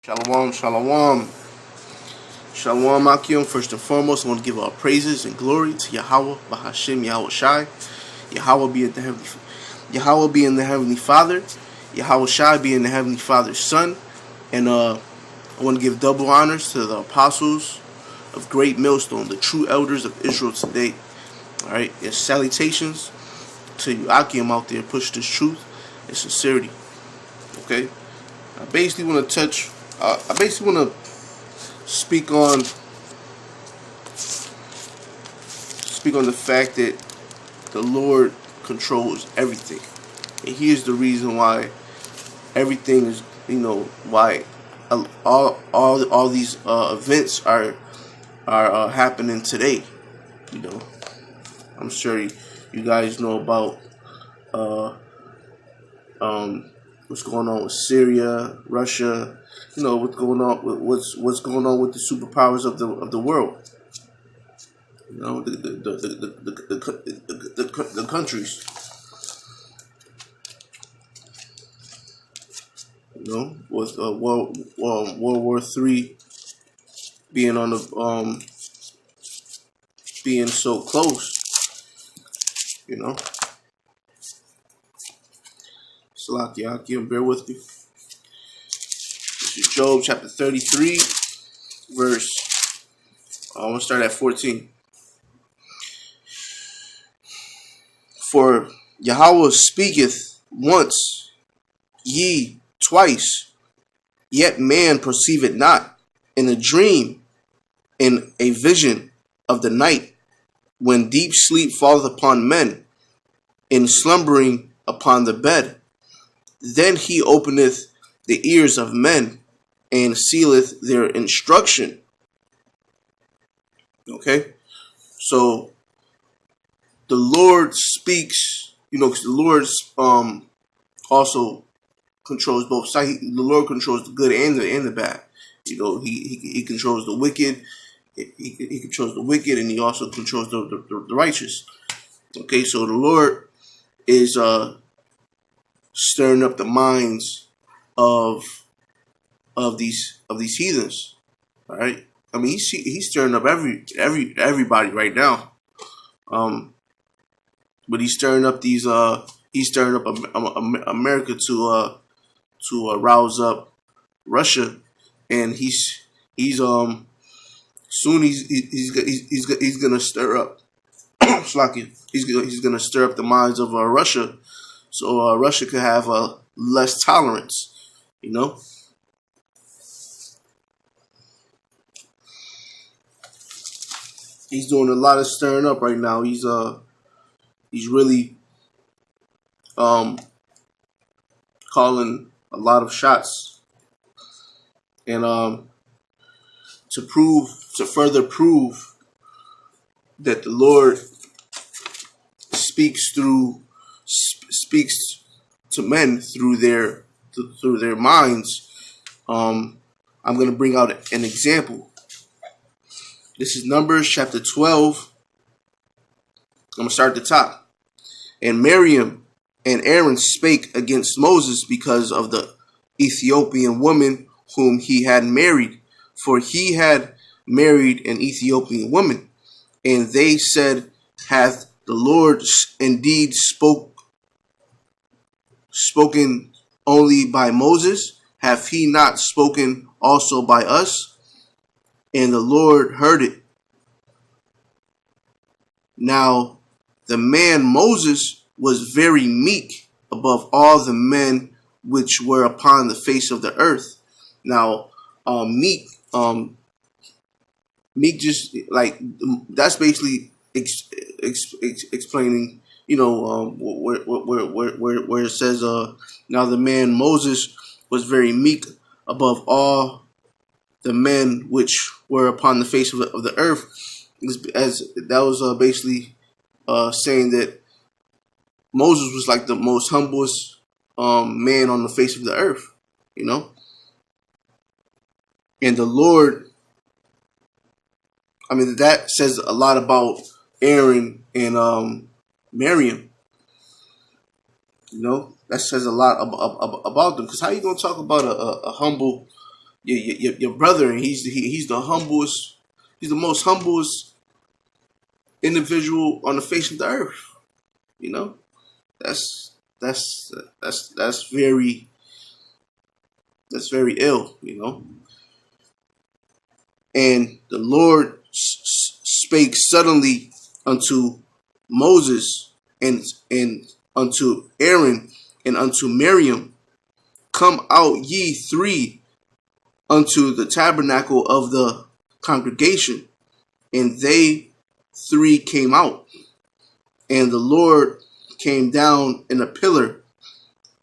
Shalom, shalom. Shalom, Akim. First and foremost, I want to give our praises and glory to Yahweh, Bahashim, Yahweh Shai. Yahweh being the Heavenly Father. Yahweh Shai being the Heavenly Father's Son. And I want to give double honors to the apostles of Great Millstone, the true elders of Israel today. Alright, and salutations to you, Akim, out there, push this truth and sincerity. Okay? I basically want to speak on the fact that the Lord controls everything, and He is the reason why everything is, why all these events are happening today. I'm sure you guys know about what's going on with Syria, Russia. What's going on with the superpowers of the world. The countries. With World War III being on the being so close. Salaki Akim, bear with me. This is Job chapter 33, verse. I'm gonna start at 14. For Yahweh speaketh once, ye twice, yet man perceiveth not. In a dream, in a vision of the night, when deep sleep falleth upon men, in slumbering upon the bed. Then he openeth the ears of men, and sealeth their instruction. Okay? So, the Lord speaks, because the Lord also controls both sides. The Lord controls the good and the bad. He controls the wicked. He controls the wicked, and He also controls the righteous. Okay, so the Lord is stirring up the minds of these heathens. All right, I mean he's stirring up everybody right now. But he's stirring up America to rouse up Russia, and he's gonna stir up he's gonna stir up the minds of Russia, so Russia could have less tolerance. He's doing a lot of stirring up right now. He's really calling a lot of shots, and to further prove that the Lord speaks to men through their minds. I'm going to bring out an example. This is Numbers chapter 12. I'm going to start at the top. And Miriam and Aaron spake against Moses because of the Ethiopian woman whom he had married, for he had married an Ethiopian woman. And they said, hath the Lord indeed spoken only by Moses? Have he not spoken also by us? And the Lord heard it. Now the man Moses was very meek above all the men which were upon the face of the earth. Now meek just like, that's basically explaining, where it says, now the man Moses was very meek above all the men which were upon the face of the earth, as that was basically saying that Moses was like the most humblest man on the face of the earth, and the Lord, that says a lot about Aaron and Miriam. That says a lot about them, because how you gonna talk about a humble your brother, and he's the humblest, he's the most humblest individual on the face of the earth. You know, that's very ill. You know, and the Lord spake suddenly unto Moses and unto Aaron and unto Miriam, come out ye three unto the tabernacle of the congregation. And they three came out, and the Lord came down in a pillar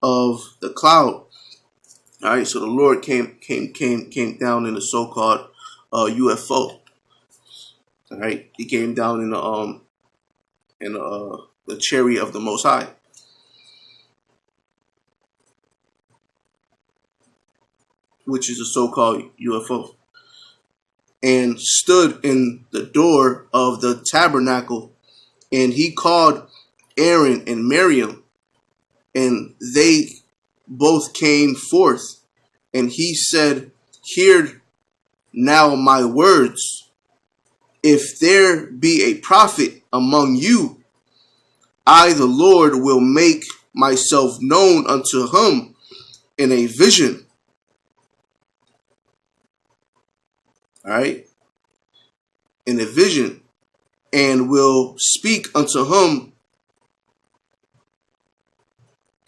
of the cloud. All right, so the Lord came down in a so-called UFO. All right, he came down in the chariot of the Most High. Which is a so-called UFO, and stood in the door of the tabernacle, and he called Aaron and Miriam, and they both came forth, and he said, hear now my words. If there be a prophet among you, I, the Lord, will make myself known unto him in a vision. All right, in a vision, and will speak unto him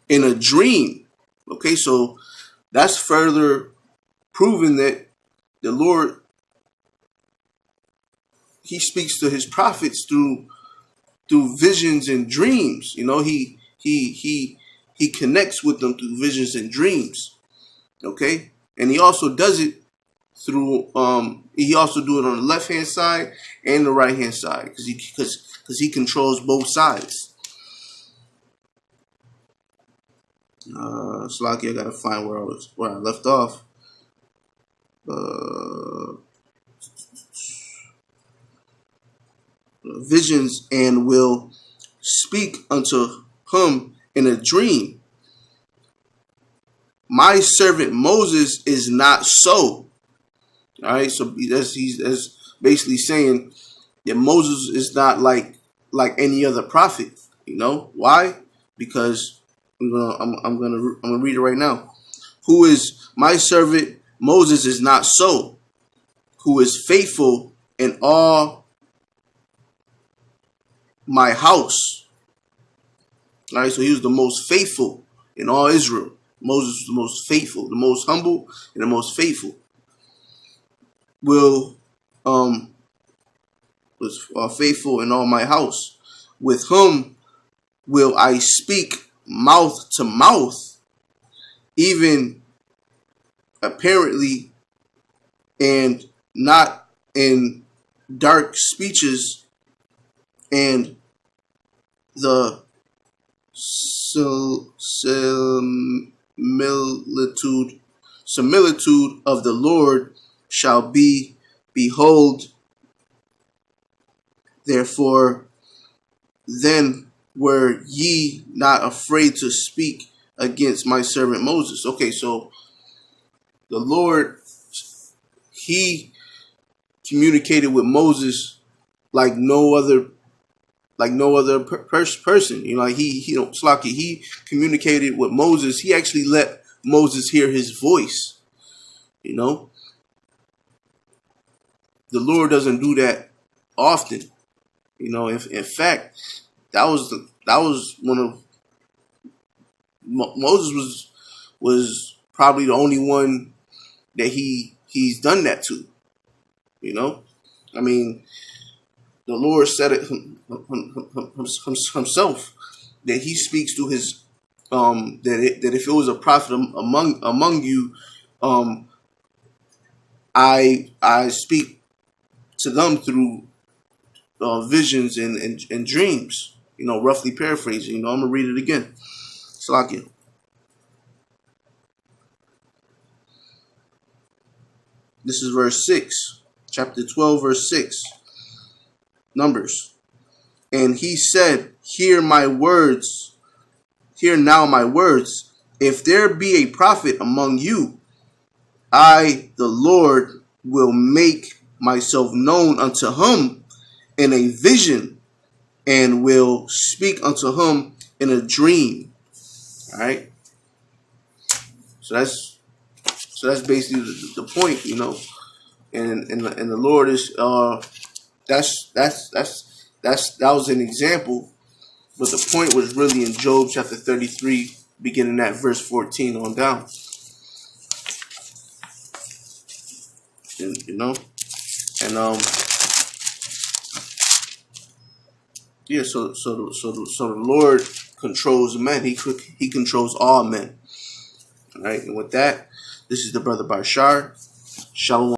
in a dream. Okay, so that's further proving that the Lord, he speaks to his prophets through visions and dreams. You know, he connects with them through visions and dreams. Okay, and he also does it through he also do it on the left hand side and the right hand side, because he controls both sides. Slocky, I gotta find where I left off. Visions, and will speak unto him in a dream. My servant Moses is not so. All right, so he's basically saying that Moses is not like any other prophet. You know why? Because I'm gonna read it right now. Who is my servant Moses is not so, who is faithful in all my house. All right, so he was the most faithful in all Israel. Moses was the most faithful, the most humble, and the most faithful. Was faithful in all my house. With whom will I speak mouth to mouth, even apparently, and not in dark speeches, and the similitude of the Lord shall be. Behold, therefore, then were ye not afraid to speak against my servant Moses. Okay, so the Lord, he communicated with Moses like no other person. You know, like he communicated with Moses. He actually let Moses hear his voice. You know, the Lord doesn't do that often. You know, in fact, that was one of Moses was probably the only one that he's done that to. You know, I mean, the Lord said it himself that he speaks to his that if it was a prophet among you, I speak to them through visions and dreams. You know, roughly paraphrasing. You know, I'm gonna read it again. Salakia. This is verse 6, chapter 12, verse 6. Numbers. And he said, hear my words, hear now my words. If there be a prophet among you, I, the Lord, will make myself known unto him in a vision, and will speak unto him in a dream. All right. So that's basically the point, you know. And the Lord is that was an example, but the point was really in Job chapter 33, beginning at verse 14 on down. And, you know, and yeah. So the Lord controls men. He controls all men. All right. And with that, this is the brother Bashar. Shalom.